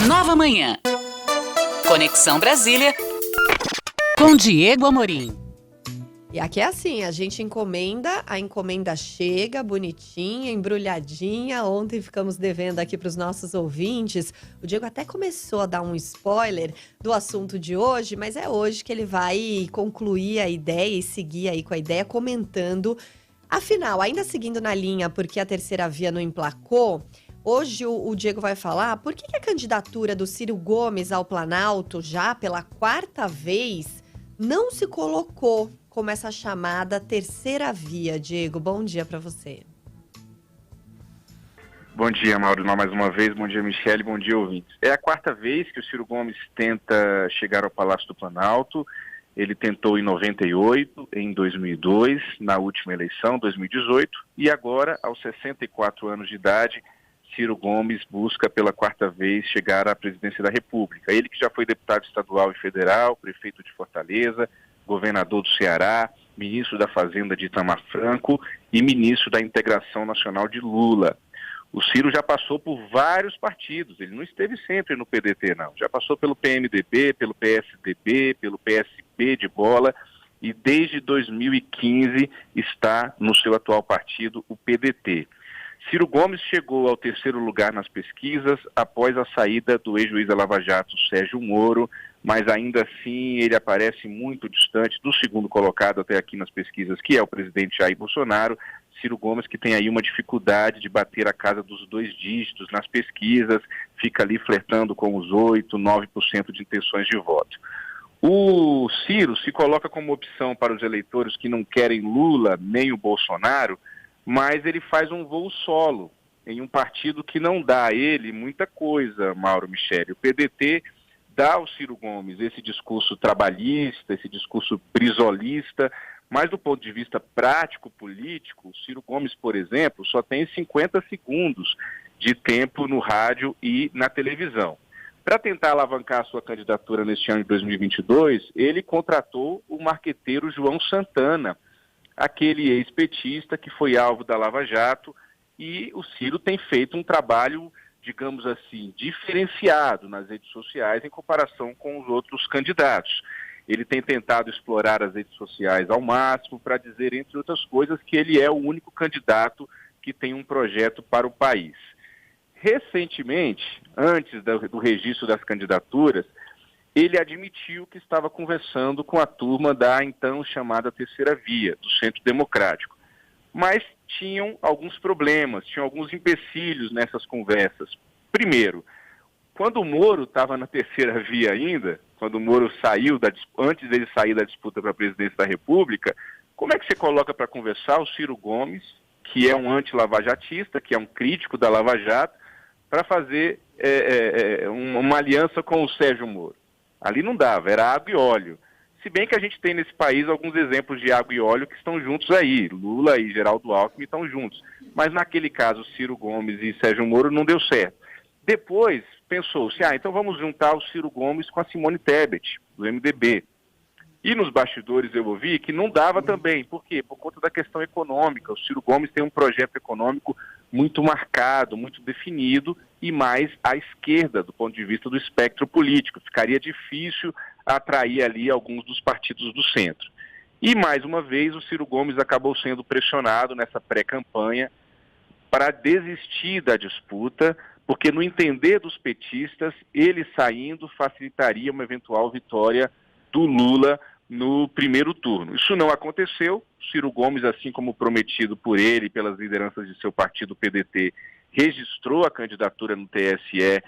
Nova Manhã. Conexão Brasília com Diego Amorim. E aqui é assim, a gente encomenda, a encomenda chega bonitinha, embrulhadinha. Ontem ficamos devendo aqui para os nossos ouvintes. O Diego até começou a dar um spoiler do assunto de hoje, mas é hoje que ele vai concluir a ideia e seguir aí com a ideia, comentando. Afinal, ainda seguindo na linha, porque a terceira via não emplacou, hoje o Diego vai falar por que a candidatura do Ciro Gomes ao Planalto, já pela quarta vez, não se colocou como essa chamada terceira via. Diego, bom dia para você. Bom dia, Mauro, mais uma vez. Bom dia, Michele. Bom dia, ouvintes. É a quarta vez que o Ciro Gomes tenta chegar ao Palácio do Planalto. Ele tentou em 98, em 2002, na última eleição, 2018, e agora, aos 64 anos de idade, Ciro Gomes busca pela quarta vez chegar à presidência da República. Ele que já foi deputado estadual e federal, prefeito de Fortaleza, governador do Ceará, ministro da Fazenda de Itamar Franco e ministro da Integração Nacional de Lula. O Ciro já passou por vários partidos, ele não esteve sempre no PDT, não. Já passou pelo PMDB, pelo PSDB, pelo PSB de bola e desde 2015 está no seu atual partido, o PDT. Ciro Gomes chegou ao terceiro lugar nas pesquisas após a saída do ex-juiz da Lava Jato, Sérgio Moro, mas ainda assim ele aparece muito distante do segundo colocado até aqui nas pesquisas, que é o presidente Jair Bolsonaro. Ciro Gomes, que tem aí uma dificuldade de bater a casa dos 2 dígitos nas pesquisas, fica ali flertando com os 8%, 9% de intenções de voto. O Ciro se coloca como opção para os eleitores que não querem Lula nem o Bolsonaro, mas ele faz um voo solo em um partido que não dá a ele muita coisa, Mauro, Michele. O PDT dá ao Ciro Gomes esse discurso trabalhista, esse discurso brisolista, mas do ponto de vista prático, político, o Ciro Gomes, por exemplo, só tem 50 segundos de tempo no rádio e na televisão. Para tentar alavancar a sua candidatura neste ano de 2022, ele contratou o marqueteiro João Santana, aquele ex-petista que foi alvo da Lava Jato, e o Ciro tem feito um trabalho, digamos assim, diferenciado nas redes sociais em comparação com os outros candidatos. Ele tem tentado explorar as redes sociais ao máximo para dizer, entre outras coisas, que ele é o único candidato que tem um projeto para o país. Recentemente, antes do registro das candidaturas, ele admitiu que estava conversando com a turma da então chamada Terceira Via, do Centro Democrático. Mas tinham alguns problemas, tinham alguns empecilhos nessas conversas. Primeiro, quando o Moro estava na Terceira Via ainda, quando o Moro saiu, antes dele sair da disputa para a presidência da República, como é que você coloca para conversar o Ciro Gomes, que é um anti-lavajatista, que é um crítico da Lava Jato, para fazer uma aliança com o Sérgio Moro? Ali não dava, era água e óleo. Se bem que a gente tem nesse país alguns exemplos de água e óleo que estão juntos aí. Lula e Geraldo Alckmin estão juntos. Mas naquele caso, Ciro Gomes e Sérgio Moro não deu certo. Depois pensou-se, então vamos juntar o Ciro Gomes com a Simone Tebet, do MDB. E nos bastidores eu ouvi que não dava também. Por quê? Por conta da questão econômica. O Ciro Gomes tem um projeto econômico muito marcado, muito definido e mais à esquerda do ponto de vista do espectro político. Ficaria difícil atrair ali alguns dos partidos do centro. E mais uma vez o Ciro Gomes acabou sendo pressionado nessa pré-campanha para desistir da disputa, porque no entender dos petistas, ele saindo facilitaria uma eventual vitória do Lula no primeiro turno. Isso não aconteceu. Ciro Gomes, assim como prometido por ele e pelas lideranças de seu partido PDT, registrou a candidatura no TSE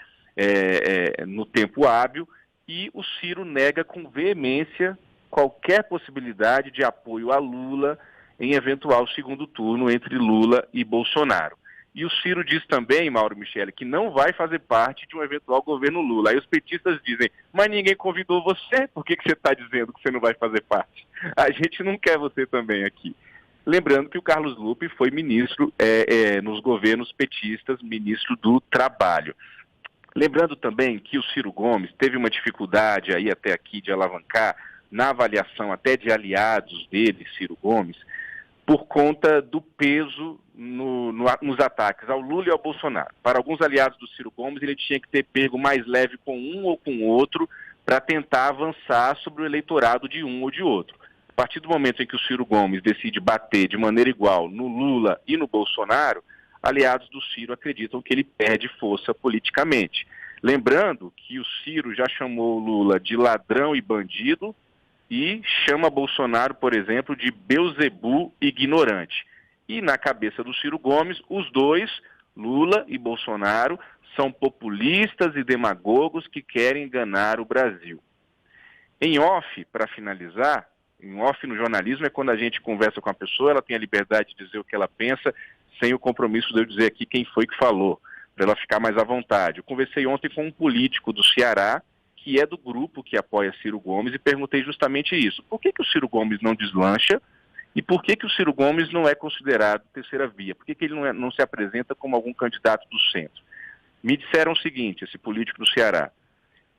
no tempo hábil, e o Ciro nega com veemência qualquer possibilidade de apoio a Lula em eventual segundo turno entre Lula e Bolsonaro. E o Ciro diz também, Mauro, Michele, que não vai fazer parte de um eventual governo Lula. Aí os petistas dizem, mas ninguém convidou você, por que você está dizendo que você não vai fazer parte? A gente não quer você também aqui. Lembrando que o Carlos Lupe foi ministro nos governos petistas, ministro do Trabalho. Lembrando também que o Ciro Gomes teve uma dificuldade aí até aqui de alavancar, na avaliação até de aliados dele, Ciro Gomes, por conta do peso nos ataques ao Lula e ao Bolsonaro. Para alguns aliados do Ciro Gomes, ele tinha que ter pego mais leve com um ou com o outro para tentar avançar sobre o eleitorado de um ou de outro. A partir do momento em que o Ciro Gomes decide bater de maneira igual no Lula e no Bolsonaro, aliados do Ciro acreditam que ele perde força politicamente. Lembrando que o Ciro já chamou o Lula de ladrão e bandido e chama Bolsonaro, por exemplo, de Beelzebub ignorante. E na cabeça do Ciro Gomes, os dois, Lula e Bolsonaro, são populistas e demagogos que querem enganar o Brasil. Em off, para finalizar, em off no jornalismo é quando a gente conversa com a pessoa, ela tem a liberdade de dizer o que ela pensa, sem o compromisso de eu dizer aqui quem foi que falou, para ela ficar mais à vontade. Eu conversei ontem com um político do Ceará, que é do grupo que apoia Ciro Gomes, e perguntei justamente isso. Por que o Ciro Gomes não deslancha e por que o Ciro Gomes não é considerado terceira via? Por que ele não se apresenta como algum candidato do centro? Me disseram o seguinte, esse político do Ceará,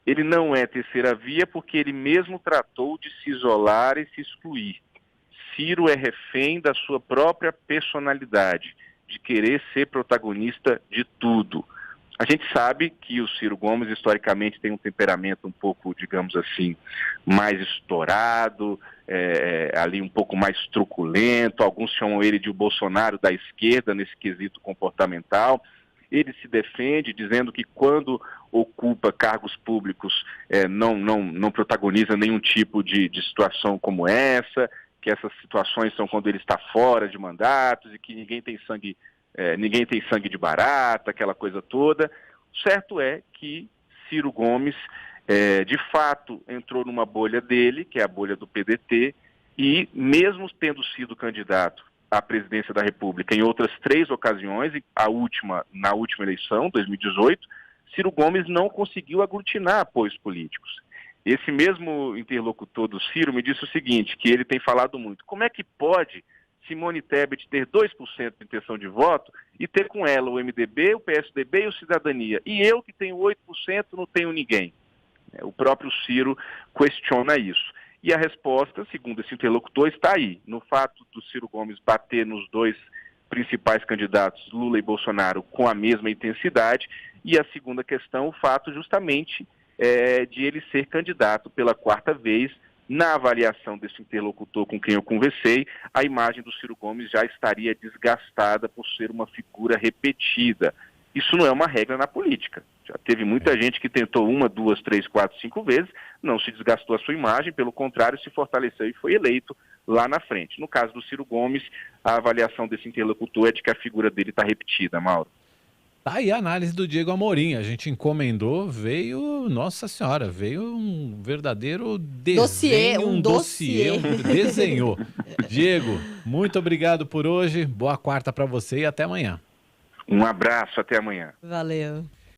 ele não é terceira via porque ele mesmo tratou de se isolar e se excluir. Ciro é refém da sua própria personalidade, de querer ser protagonista de tudo. A gente sabe que o Ciro Gomes, historicamente, tem um temperamento um pouco, digamos assim, mais estourado, ali um pouco mais truculento. Alguns chamam ele de o Bolsonaro da esquerda nesse quesito comportamental. Ele se defende dizendo que quando ocupa cargos públicos não protagoniza nenhum tipo de situação como essa, que essas situações são quando ele está fora de mandatos e que ninguém tem sangue de barata, aquela coisa toda. O certo é que Ciro Gomes, de fato, entrou numa bolha dele, que é a bolha do PDT, e mesmo tendo sido candidato à presidência da República em outras 3 ocasiões, na última eleição, 2018, Ciro Gomes não conseguiu aglutinar apoios políticos. Esse mesmo interlocutor do Ciro me disse o seguinte, que ele tem falado muito, como é que pode Simone Tebet ter 2% de intenção de voto e ter com ela o MDB, o PSDB e o Cidadania, e eu que tenho 8% não tenho ninguém? O próprio Ciro questiona isso. E a resposta, segundo esse interlocutor, está aí, no fato do Ciro Gomes bater nos 2 principais candidatos, Lula e Bolsonaro, com a mesma intensidade, e a segunda questão, o fato justamente de ele ser candidato pela 4ª vez. Na avaliação desse interlocutor com quem eu conversei, a imagem do Ciro Gomes já estaria desgastada por ser uma figura repetida. Isso não é uma regra na política. Já teve muita gente que tentou 1, 2, 3, 4, 5 vezes, não se desgastou a sua imagem, pelo contrário, se fortaleceu e foi eleito lá na frente. No caso do Ciro Gomes, a avaliação desse interlocutor é de que a figura dele está repetida, Mauro. Tá aí a análise do Diego Amorim. A gente encomendou, nossa senhora, veio um verdadeiro desenho, um dossiê. Desenhou. Diego, muito obrigado por hoje. Boa quarta para você e até amanhã. Um abraço, até amanhã. Valeu.